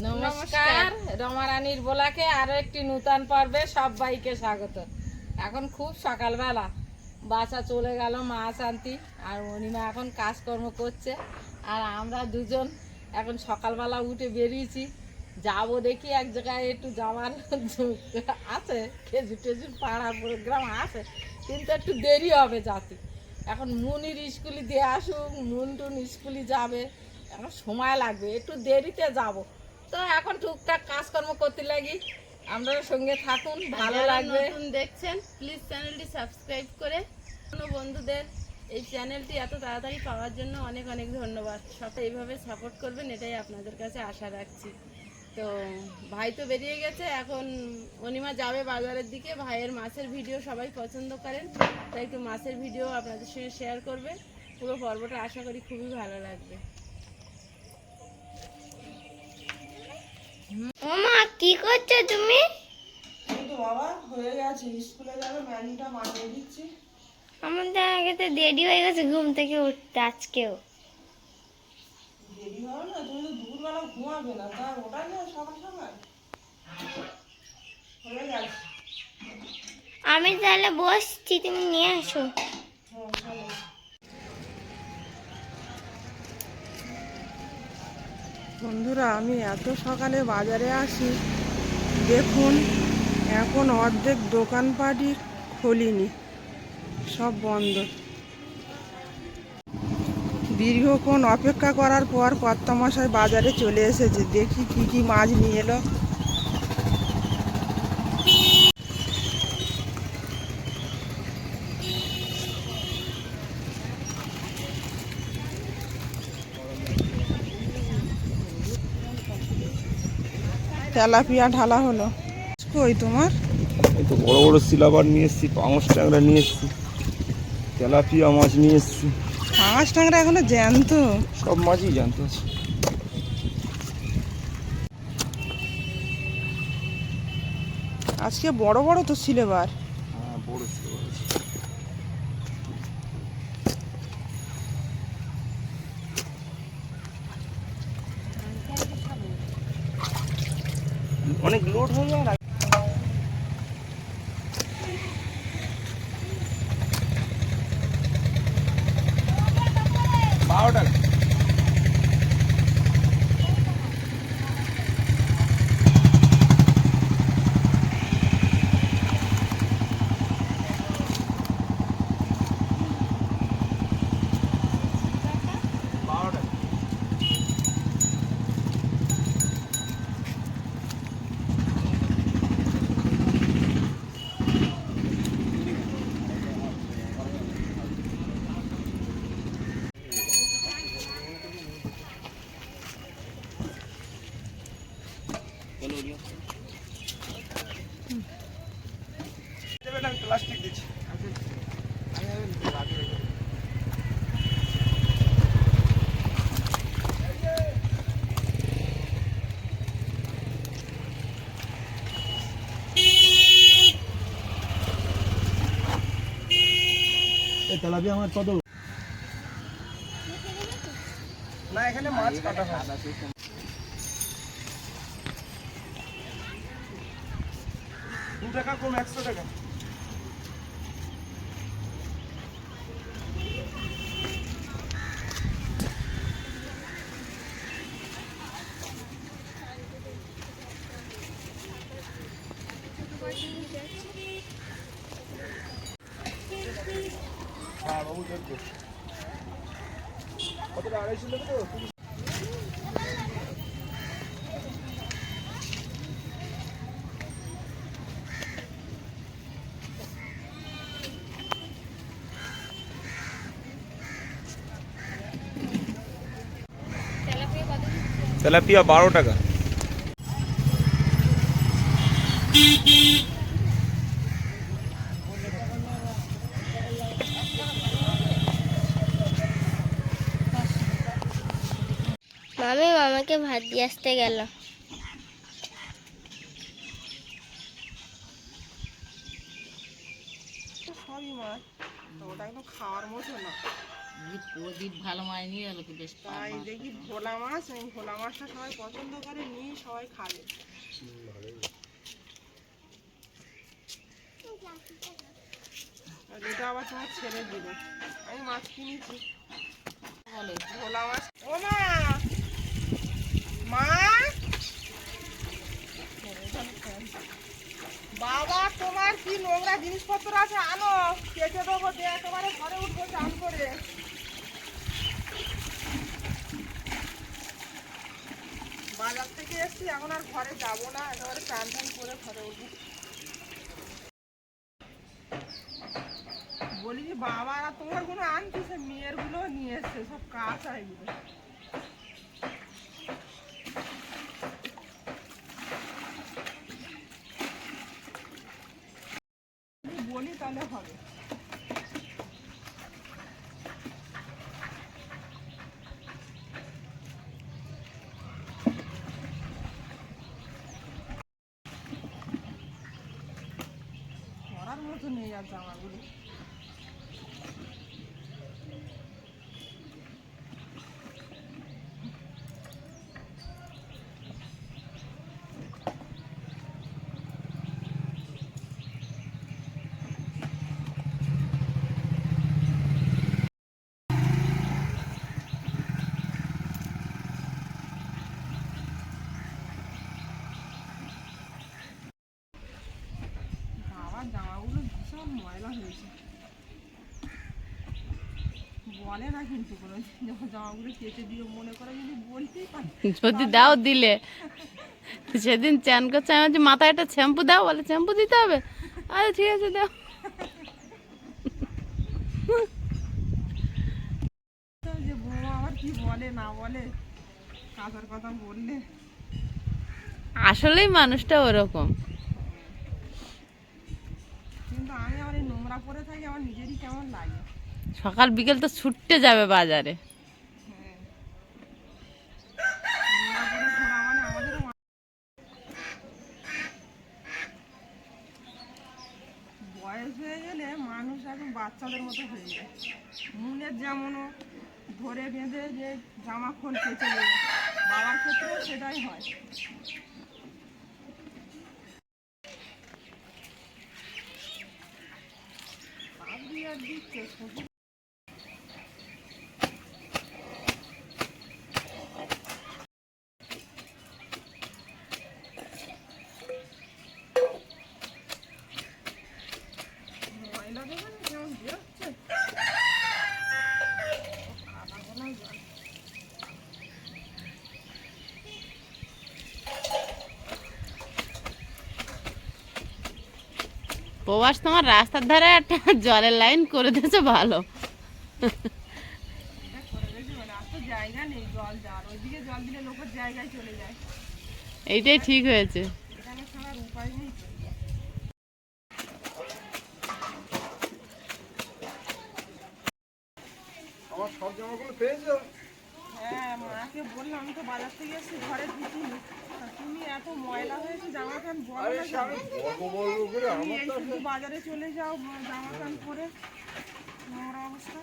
নমস্কার, রমারানীর ব্লগে আরো একটি নূতন পর্বে সবাইকে স্বাগত। এখন খুব সকালবেলা, বাসা চলে গেল মাছ আনতে, আর অনিমা এখন কাজকর্ম করছে, আর আমরা দুজন এখন সকালবেলা উঠে বেরিয়েছি। যাবো দেখি এক জায়গায়, একটু যাওয়ার আছে, খেজুর টেজুর পাড়ার প্রোগ্রাম আছে, কিন্তু একটু দেরি হবে যাতে। এখন মুনির স্কুলে দিয়ে আসুক, মুনটুন স্কুলে যাবে, এখন সময় লাগবে, একটু দেরিতে যাব। তো এখন টুকটাক কাজকর্ম করতে লাগি, আপনারা সঙ্গে থাকুন, ভালো লাগবে। নতুন দেখছেন প্লিজ চ্যানেলটি সাবস্ক্রাইব করে কোনো বন্ধুদের এই চ্যানেলটি এত তাড়াতাড়ি পাওয়ার জন্য অনেক অনেক ধন্যবাদ। সবাই এইভাবে সাপোর্ট করবেন, এটাই আপনাদের কাছে আশা রাখছি। তো ভাই তো বেরিয়ে গেছে, এখন অনিমা যাবে বাজারের দিকে। ভাইয়ের মাছের ভিডিও সবাই পছন্দ করেন, তাই একটু মাছের ভিডিও আপনাদের সঙ্গে শেয়ার করবে। পুরো পর্বটা আশা করি খুবই ভালো লাগবে। মামা কি করছো তুমি? তো বাবা হয়ে গেছে, স্কুলে যাবে, ম্যানুটা বানিয়ে দিচ্ছি। আমাদের আগে তো দেরি হয়ে গেছে ঘুম থেকে উঠতে আজকেও। দেরি হবে না, তুমি তো দুপুরবেলা ঘুমাবে না, তা ওটাই না সকাল সকাল হয়ে গেছে। আমি তাহলে বসছি, তুমি নিয়ে আসো। হ্যাঁ চলো। বন্ধুরা, আমি এত সকালে বাজারে আসি, দেখুন এখন অর্ধেক দোকানপাটই খোলেনি, সব বন্ধ। দীর্ঘক্ষণ অপেক্ষা করার পর কর্তামশাই বাজারে চলে এসেছে, দেখি কি কি মাছ নিয়ে এলো। তেলাপিয়া ঢালা হলো। কই তোমার? এই তো বড় বড় সিলাবার নিয়ে এসেছি, পাঙাশ ট্যাংরা নিয়ে এসেছি, তেলাপিয়া মাছ নিয়ে এসেছি। পাঁচ টাংরা এখনো জ্যান্ত? সব মাছই জানতে আছে। আজকে বড় বড় তো সিলেবার। হ্যাঁ, বড় সিলাবার আছে। অনেক লোড হয়ে যায় না। বারোটা প্লাস্টিক দিচ্ছি। তেলাপিয়া আমার কত না, এখানে মাছ কাটা হয়। 2 টাকা কম, 100 টাকা। হ্যাঁ বাবু, দেখবো কতটা, 250 টাকা তো। তেলাপিয়া 12 টাকা। মামি মামাকে ভাত দিয়ে আসতে গেল। সবই মাছ, তো ওটা একদম খাওয়ার মতো না। প্রদীপ ভালো মাছ নিয়ে এলো কি বেশ তাই দেখি ভোলা মাছ, এই ভোলা মাছটা সবাই পছন্দ করে, নিয়ে সবাই খাবে। আর এটা আবার তোমার ছেড়ে দিল, আমি মাছ কিনেছি বলে ভোলা মাছ। ও মা, মা, বাবা তোমার কি নোংরা জিনিসপত্র আছে আনো, কেটে দেবো, দিয়ে একেবারে ঘরে উঠবো চান করে। বাজার থেকে এসছি, এখন আর ঘরে যাবো না, একেবারে চান টান করে ঘরে উঠবো। বলি যে বাবা আর তোমার গুলো আনছি, সে মেয়ের গুলো নিয়ে এসছে, সব কাঁচা এগুলো। বলি তাহলে হবে। করার মতো নেই আর জামাগুলো। বাবার জামাগুলো ভীষণ ময়লা হয়েছে, বলে না কিন্তু কোনো, যখন জামাগুলো কেচে দিও মনে করে যদি বলতেই পারি। যদি দাও দিলে, সেদিন চান করছে আমি বলছি মাথায় একটা শ্যাম্পু দাও, বলে শ্যাম্পু দিতে হবে, আরে ঠিক আছে দাও। যে বৌমা আবার কি বলে না বলে, কাজের কথা বললে। আসলেই মানুষটা ওরকম। কিন্তু আমি আমার এই নোংরা পরে থাকি, আমার নিজেরই কেমন লাগে। সকাল বিকেল তো ছুটতে যাবে বাজারে। হ্যাঁ, নোংরা পরে ঘোরা মানে আমাদেরও বয়স হয়ে গেলে মানুষ এখন বাচ্চাদের মতো হয়ে যায়। মুনের যেমনও ধরে বেঁধে যে জামা খোল কেচে দেবে, বাবার ক্ষেত্রেও সেটাই হয়। আপনি আর দিচ্ছে শ্বশুর। ময়লা দেবেন কেমন বেরোচ্ছে, কাদা গোলায় জল। প্রবাস তোমার রাস্তার ধারে একটা জলের লাইন করে দিয়েছে ভালো। এটা করে রেখে মানে আর তো জায়গা নেই জল যাওয়ার, ওইদিকে জল দিলে লোকের জায়গায় চলে যায়, এইটাই ঠিক হয়েছে। এখানে ছাড়ার উপায় নেই তো। আমার সব জামাগুলো পেয়েছো? হ্যাঁ, মাকে বললাম, আমি তো বাজার থেকে এসেছি, ঘরে ঢুকিনি। তা তুমি এত ময়লা হয়েছে জামা প্যান্ট বলো না কেন? বলবো করে তুমি এই শুধু বাজারে চলে যাও জামা প্যান্ট পরে, নোংরা অবস্থা।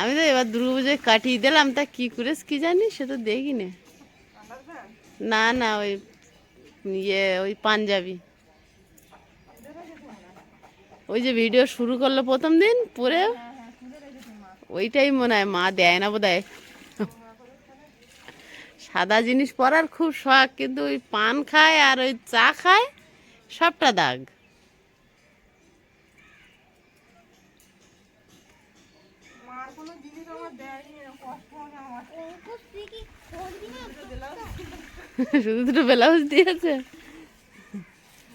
আমি তো এবার দুর্গাপুজোয় কাটিয়ে দিলাম, তা কি করেছ কি জানি সে তো দেখি না। না না, ওই ওই পাঞ্জাবি, ওই যে ভিডিও শুরু করলো প্রথম দিন পরে, ওইটাই মনে হয় মা দেয় না বোধ হয়। সাদা জিনিস পরার খুব শখ, কিন্তু ওই পান খায় আর ওই চা খায়, সবটা দাগ। দেয়নি, কষ্ট হবে আমার। শুধু দুটো ব্লাউজ দিয়েছে,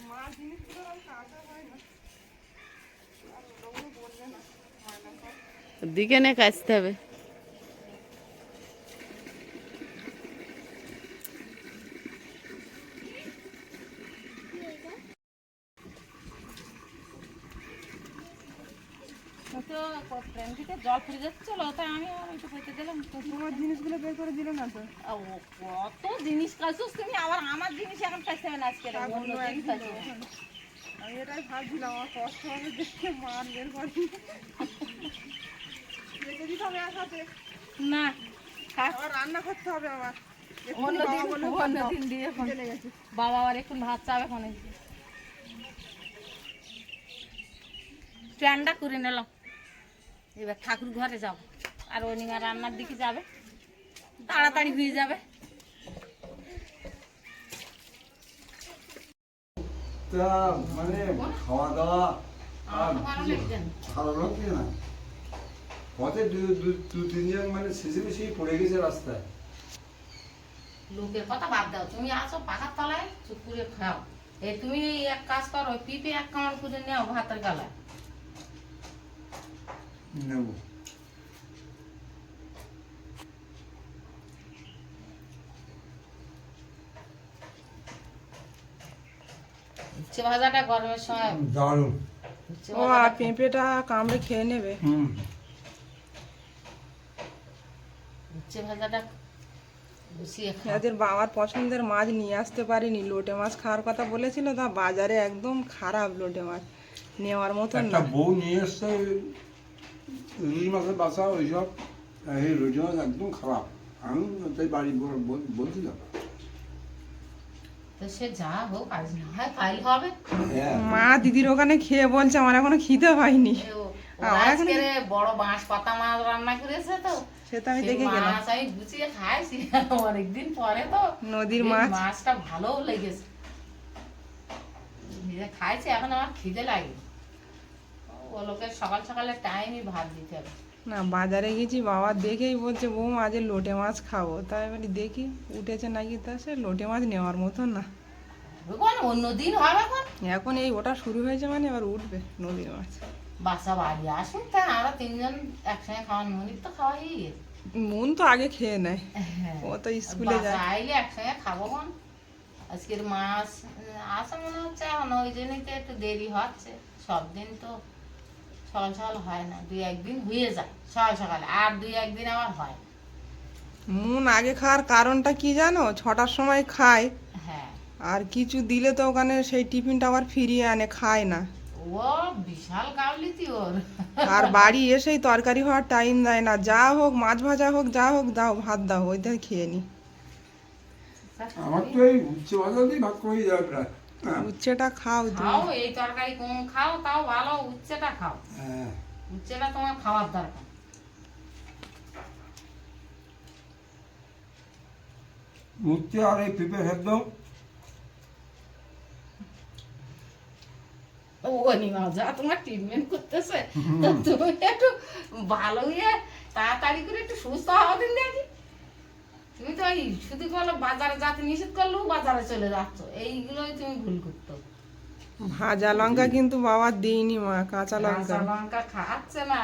মা জিনিসগুলো আর কাঁচা হয় না, আর ওগুলো বলবে না ময়না কর। দিকে নে কাচতে হবে। ট্রেনটিতে জল ফুরে যাচ্ছিল, তাই আমি আর একটু খেতে দিলাম। তো তোমার জিনিসগুলো বের করে দিলে না তো? কত জিনিস কাজুস তুমি, আবার আমার জিনিস এখন পাইতে হবে না আজকে, অন্য জিনিস কাজু। আমি এটাই ভাবছিলাম আমার কষ্ট হবে দেখে মার বের করি, রেখে দিতে হবে একসাথে, না আবার রান্না করতে হবে আমার। অন্যদিন দিয়ে চলে গেছে। বাবা আবার একটু ভাত চাবে ওখানে, স্ট্যান্ডটা করে নিলাম। এবার ঠাকুর ঘরে যাব, আর অনিমা রান্নার দিকে যাবে, তাড়াতাড়ি হয়ে যাবে। তা মানে খাওয়া দাওয়া আর ভালো লাগছে না, পথে দু তিনজন মানে শেষে বেশি পড়ে গেছে রাস্তায়। লোকের কথা বাদ দাও, তুমি আসো পাখার তলায় চুপ করে খাও। এই তুমি এক কাজ করো, পিপে এক কামড় করে নেও ভাতের গালায়। নেব উচ্ছে ভাজাটা গরমের সময় দারুণ। উচ্ছে ও আর ভাজাটা পেঁপেটা কামড়ে খেয়ে নেবে। উচ্ছে ভাজাটা বসিয়ে খাও। এদের বাবার পছন্দের মাছ নিয়ে আসতে পারিনি, লোটে মাছ খাওয়ার কথা বলেছিল, তা বাজারে একদম খারাপ লোটে মাছ, নেওয়ার মতন একটা না। বউ নিয়ে এসছে রুই মাছের বাসা, ওইসব এই রুই মাছ একদম খারাপ। আমি তাই বাড়ি বলছিলাম। তো সে যা হোক, আজ না হয় কাল হবে। হ্যাঁ মা দিদির ওখানে খেয়ে বলছে আমার এখনো খিদে পাইনি। আমার আজকে বড় বাঁশ পাতা মাছ রান্না করেছে, তো সে তো আমি সেই দেখে গেলাম, মাছ আমি গুছিয়ে খাইছি অনেকদিন পরে, তো নদীর এই মাছ। মাছটা ভালোও লেগেছে, নিজে খাইছি। এখন আমার খিদে লাগে, ও লোকে সকাল সকালে টাইমই ভাত দিতে হবে। না বাজারে গেছি, বাবা দেখেই বলছে বউ আজ লোটে মাছ খাবো, তাই বলি দেখি উঠেছে নাকি, তা সে লোটে মাছ নেওয়ার মতন না। এখন অন্যদিন হবে, এখন এখন এই ওটা শুরু হয়েছে মানে এবার উঠবে নদীর মাছ। বাসা বাড়ি আসুন, তাই আমরা তিনজন একসঙ্গে খাওয়ান, মনির তো খাওয়াই গেছে। মন তো আগে খেয়ে নেয়, হ্যাঁ, ও তো স্কুলে বাসা যায়। আইলে একসঙ্গে খাবো। কোন আজকের মাছ আসা মনে হচ্ছে এখন, ওই জন্যই তো একটু দেরি হচ্ছে। সব দিন তো সকাল সকাল হয় না, দুই একদিন হয়ে যায় সকাল সকালে, আর দুই একদিন আবার হয়। মন আগে খাওয়ার কারণটা কি জানো, 6টার সময় খায়, হ্যাঁ, আর কিছু দিলে তো ওখানে সেই টিফিনটা আবার ফিরিয়ে আনে, খায় না। ও বিশাল গাউলিতি ওর। আর বাড়ি এসেই তরকারি হওয়ার টাইম দেয় না, যা হোক মাছ ভাজা হোক যা হোক, দাও ভাত দাও, ওইটাই খেয়ে নি। আমার তো এই উচ্চ ভাজা দিয়ে ভাত করেই যাবে প্রায়। হ্যাঁ। উচ্ছেটা খাও তুমি। খাও, এই তরকারি কম খাও, তাও ভালো, উচ্ছেটা খাও, হ্যাঁ উচ্ছেটা তোমার খাওয়ার দরকার। উচ্চ আর এই পেঁপে সেদ্ধ ও নিমা যা তোমার ট্রিটমেন্ট করতেছে, তো তুমি একটু ভালো ইয়ে তাড়াতাড়ি করে একটু সুস্থ হওয়া দিন দেখি। তুমি তো এই শুধু বলো বাজারে যাতে নিষেধ করলেও বাজারে চলে যাচ্ছ, এইগুলোই তুমি ভুল করতো। ভাজা লঙ্কা কিন্তু বাবা দিইনি মা, কাঁচা লঙ্কা। কাঁচা লঙ্কা খাচ্ছে না,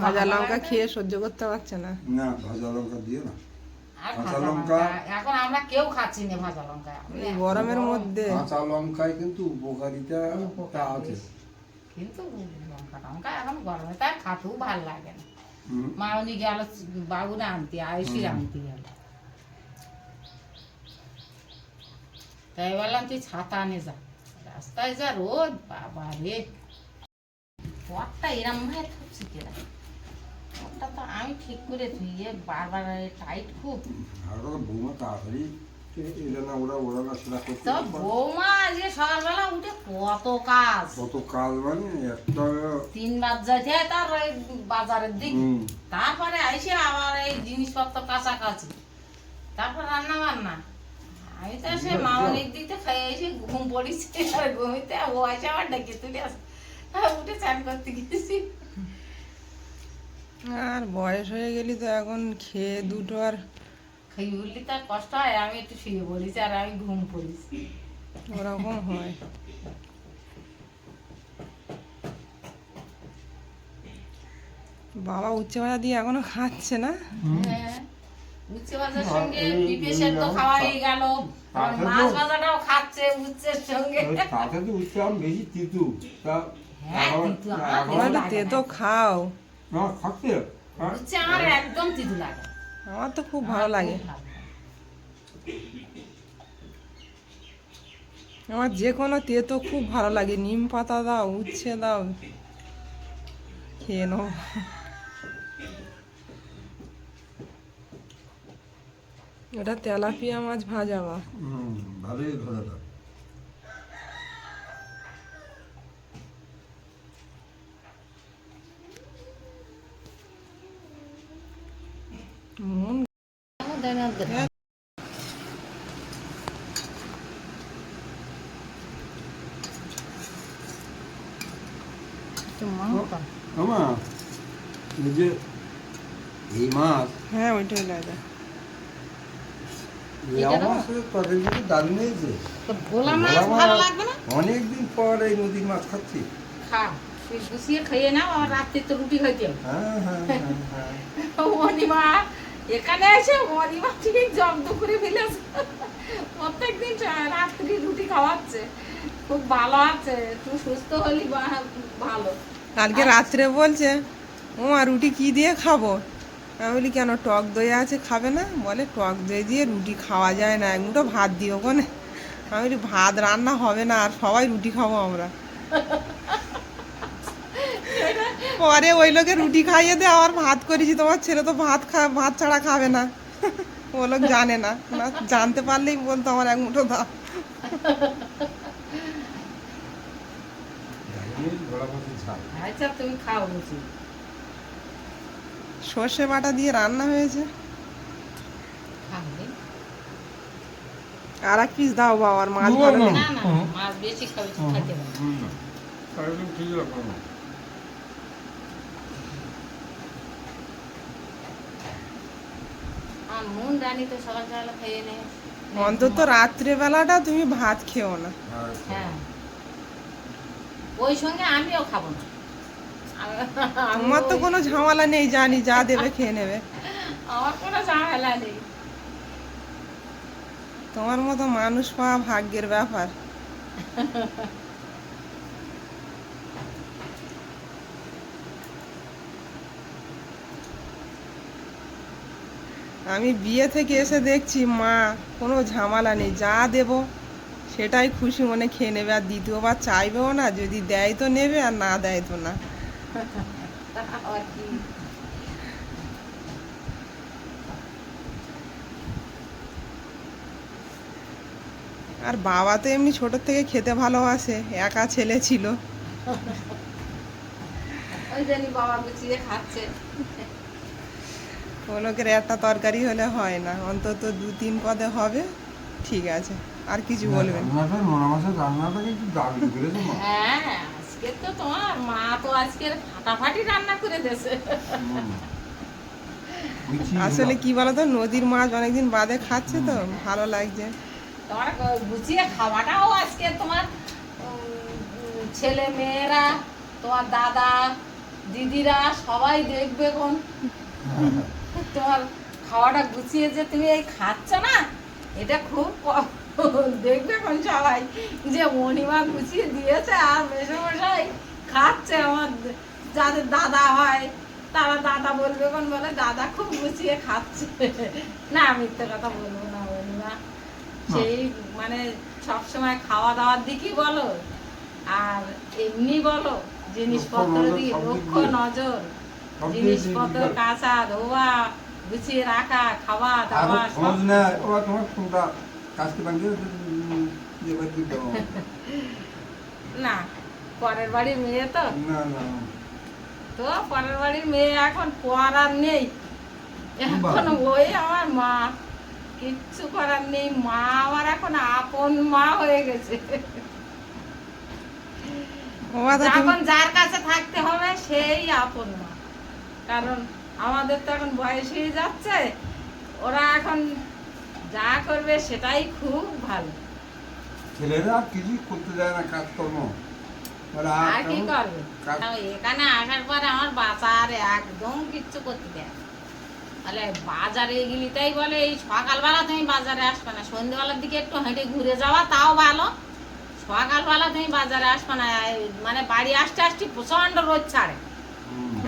ভাজা লঙ্কা খেয়ে সহ্য করতে পারছে না। না, ভাজা লঙ্কা দিয়ে না। আর কাঁচা ভাজা লঙ্কা লঙ্কা- এখন আমরা কেউ খাচ্ছি না ভাজা লঙ্কা। এই গরমের মধ্যে কাঁচা লঙ্কায় কিন্তু উপকারিতা আছে। কিন্তু লঙ্কা টঙ্কা এখন গরমে তাই খাতেও ভাল লাগে না। হুম। মা উনি গেল বাবুরা আনতে, আয়ুষির আনতে গেল, তাই বললাম তুই ছাতা আনে যা, রাস্তায় যা রোদ, বাবা রে। পথটা এরম ভাবে থুপছি কেনা, পথটা তো আমি ঠিক করে ধুইয়ে বারবার টাইট খুব। আর ওরা বৌমা তাড়াতাড়ি এটা না ওরা ওরা না সেটা করতে তো পারে। বৌমা আজকে সকালবেলা উঠে কত কাজ, কত কাজ মানে একটা 3 বাজতে হয় তার ওই বাজারের দিক, হুম। তারপরে আইসে আবার এই জিনিসপত্র কাছাকাছি, তারপর রান্না বান্না। আমি তো সে মামনির দিকতে খেয়ে এসে ঘুম পড়েছি, আর ঘুমিতে ও এসে আবার ডেকে তুলে আসে, উঠে চান করতে গেছি। আর বয়স হয়ে গেলি তো এখন খেয়ে দুটো আর খাই বললি তার কষ্ট হয়, আমি একটু শুয়ে পড়িস আর আমি ঘুম পড়িস। ওরকম হয়। বাবা উচ্চে ভাজা দিয়ে এখনো খাচ্ছে না? হ্যাঁ, উচ্ছে ভাজার সঙ্গে পিঁপে সেদ্ধ খাওয়া হয়ে গেল, আর মাছ ভাজাটাও খাচ্ছে উচ্ছের সঙ্গে। তাতে তো উঠতে আমি বেশি তিতু তা হ্যাঁ, কিন্তু আমার আমার একটু তেতো খাও। না খাচ্ছে উচ্ছে আমার একদম তিতু লাগে। আমার তো খুব ভালো লাগে। আমার যে কোনো তেতো খুব ভালো লাগে। নিম পাতা দাও, উচ্ছে দাও, খেয়ে নাও। এটা তেলাপিয়া মাছ ভাজা বা ভালোই ভালো। মন আমা এই যে এই মাছ হ্যাঁ ওইটাই লাগে। এই মাছ তরকারি কিন্তু দারুণ হয়েছে। তো ভোলা মাছ ভালো লাগবে না? অনেকদিন পর এই নদীর মাছ খাচ্ছি। খা, তুই গুছিয়ে খেয়ে নাও, আর রাত্রে তো রুটি খাইতে হবে। হ্যাঁ হ্যাঁ হ্যাঁ হ্যাঁ অনিমা এখানে এসে অনিমা ঠিক জব্দ করে ফেলেছে, প্রত্যেকদিন রাত্রি রুটি খাওয়াচ্ছে। খুব ভালো আছে, তুই সুস্থ হলি ভালো। কালকে রাত্রে বলছে ও আর রুটি কি দিয়ে খাবো? আমি বলি কেন, টক দই আছে খাবে না? বলে টক দই দিয়ে রুটি খাওয়া যায় না, এক মুঠো ভাত দিও কোনে। আমি বলি ভাত রান্না হবে না, আর সবাই রুটি খাবো আমরা। পরে ওই লোকে রুটি খাইয়ে দে, আবার ভাত করেছি, তোমার ছেলে তো ভাত ছাড়া খাবে না। ও লোক জানে না, না জানতে পারলেই বলতো আমার এক মুঠো দাও। আচ্ছা তুমি খাও বুঝি। সর্ষে বাটা দিয়ে রান্না হয়েছে। খাবে আর এক পিস দাও বাবার, মাছ ভালো নেই। না না, মাছ বেশি খাবে, খাইতে পারবে। ঠিক আছে। আর মন রানী তো সকাল সকাল খেয়ে নেয়। অন্তত রাত্রেবেলাটা তুমি ভাত খেও না। হ্যাঁ, ওই সঙ্গে আমিও খাবো না। তোমার তো কোনো ঝামেলা নেই, জানি যা দেবে খেয়ে নেবে। আমার কোনো ঝামেলা নেই। তোমার মতো মানুষ পাওয়া ভাগ্যের ব্যাপার। আমি বিয়ে থেকে এসে দেখছি মা কোনো ঝামেলা নেই, যা দেব সেটাই খুশি মনে খেয়ে নেবে, আর দ্বিতীয়বার চাইবেও না। যদি দেয় তো নেবে, আর না দেয় তো না। আর কি? আর বাবা তো এমনি ছোট থেকে খেতে ভালোবাসে, একা ছেলে ছিল। ওই জানি বাবা গুছিয়ে খাচ্ছে। ও লোকের একটা তরকারি হলে হয় না, অন্তত 2-3 পদে হবে, ঠিক আছে, আর কিছু বলবেন। নোনা মাছের রান্নাটাকে একটু দারুণ করেছে মা। হ্যাঁ, আজকে তো তোমার মা তো আজকে ফাটাফাটি রান্না করে দিয়েছে। আসলে কি বলতো, নদীর মাছ অনেকদিন বাদে খাচ্ছে তো ভালো লাগছে। তোমার গুছিয়ে খাওয়াটাও আজকে তোমার ছেলে মেয়েরা, তোমার দাদা দিদিরা সবাই দেখবে কোন তোমার খাওয়াটা গুছিয়ে যে তুমি এই খাচ্ছ না, এটা খুব দেখবে কোন সবাই যে মণিমা গুছিয়ে দিয়েছে আর মেসোমশাই খাচ্ছে। আমার যাদের দাদা হয় তারা দাদা বলবে কোন, বলে দাদা খুব গুছিয়ে খাচ্ছে। না মিথ্যে কথা বলবো না মণিমা, সেই মানে সবসময় খাওয়া দাওয়ার দিকই বলো আর এমনি বলো, জিনিসপত্রের দিকে লক্ষ্য নজর, জিনিসপত্র কাঁচা ধোয়া গুছিয়ে রাখা, খাওয়া দাওয়া সব। না পরের বাড়ির মেয়ে তো, তো পরের বাড়ির মেয়ে এখন পড়ার নেই, এখন ওই আমার মা, কিচ্ছু করার নেই। মা আমার এখন আপন মা হয়ে গেছে। ও বাবা, এখন যার কাছে থাকতে হবে সেই আপন মা। কারণ আমাদের তো এখন বয়স হয়ে যাচ্ছে, ওরা এখন যা করবে সেটাই খুব ভালো। ছেলেরা আর কিছুই করতে যায় না কাজকর্ম, ওরা আর কি কেমন করবে? কাজ- এখানে আসার পরে আমার বাচ্চা আর একদম কিচ্ছু করতে দেয় না। তাহলে বাজারে গেলি তাই বলে এই সকালবেলা তুমি বাজারে আসবে না, সন্ধ্যেবেলার দিকে একটু হেঁটে ঘুরে যাওয়া তাও ভালো, সকালবেলা তুমি বাজারে আসবে না। মানে বাড়ি আসতে আসতে প্রচন্ড রোদ ছাড়ে।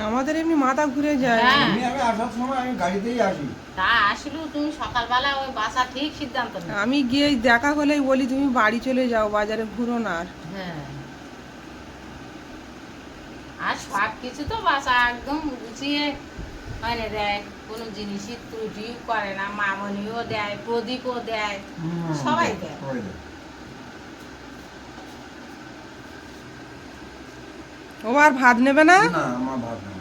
আমাদের এমনি মাথা ঘুরে যায়। হ্যাঁ। আমি আসার সময় আমি গাড়িতেই আসি। তা আসলেও তুমি সকালবেলা ওই বাসা ঠিক সিদ্ধান্ত নেবে। আমি গিয়ে দেখা হলেই বলি তুমি বাড়ি চলে যাও, বাজারে ঘুরো না আর। হ্যাঁ, আর সব কিছু তো বাসা একদম গুছিয়ে মানে দেয়, কোনো জিনিসই ত্রুটিও করে না। মামনিও দেয়, প্রদীপও দেয়, সবাই দেয়। সবাই দেয়। ও আর ভাত নেবে না? না আমার ভাত নেই।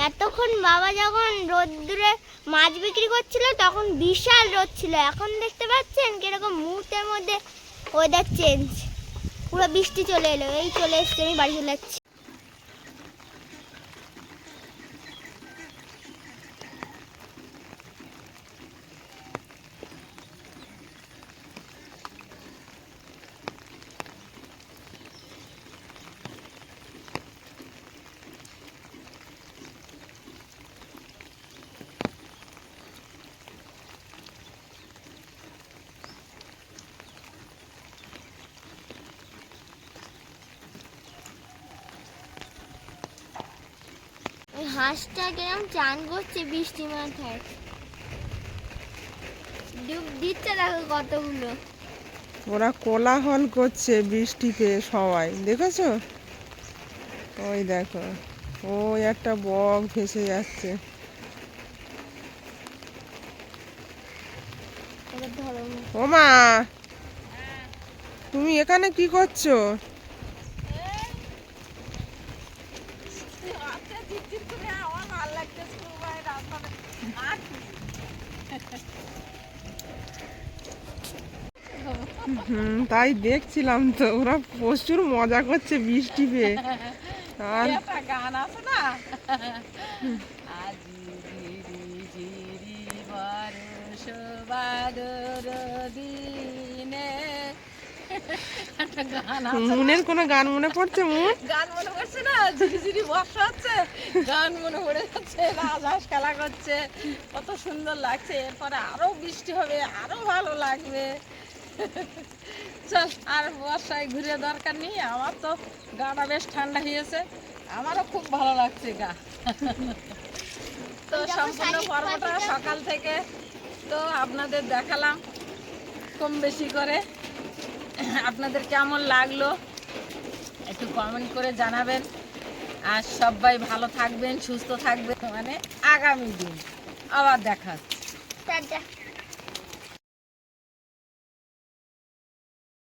এতক্ষণ বাবা যখন রোদ্দুরে মাছ বিক্রি করছিল তখন বিশাল রোদ ছিল, এখন দেখতে পাচ্ছেন কিরকম মুহূর্তের মধ্যে ওয়েদার চেঞ্জ, পুরো বৃষ্টি চলে এলো। এই চলে এসছে, আমি বাড়ি চলে যাচ্ছি। ওই হাঁসটা কিরম চান করছে বৃষ্টি মাথায়, ডুব দিচ্ছে দেখো কতগুলো। ওরা কোলাহল করছে বৃষ্টি পেয়ে সবাই, দেখেছো? ওই দেখো, ওই একটা বক ভেসে যাচ্ছে। এবার ধরো ও মা, তুমি এখানে কি করছো? তাই দেখছিলাম তো, ওরা প্রচুর মজা করছে বৃষ্টি পেয়ে। আর একটা গান আছে না, আজি ঝিরি ঝিরি বর্ষ বাদর দিনে, একটা গান আছে। মুনের কোনো গান মনে পড়ছে? মুন গান মনে পড়ছে না, ঝিরি ঝিরি বর্ষা হচ্ছে, গান মনে পড়ে যাচ্ছে, রাজহাঁস খেলা করছে, কত সুন্দর লাগছে। এরপরে আরো বৃষ্টি হবে, আরো ভালো লাগবে। চল, আর বর্ষায় ঘুরে দরকার নেই, আমার তো গাটা বেশ ঠান্ডা হয়েছে, আমারও খুব ভালো লাগছে গা। তো সম্পূর্ণ পর্বটা সকাল থেকে তো আপনাদের দেখালাম কম বেশি করে। আপনাদের কেমন লাগলো একটু কমেন্ট করে জানাবেন, আর সবাই ভালো থাকবেন, সুস্থ থাকবেন। মানে আগামী দিন আবার দেখা হচ্ছে। টাটা।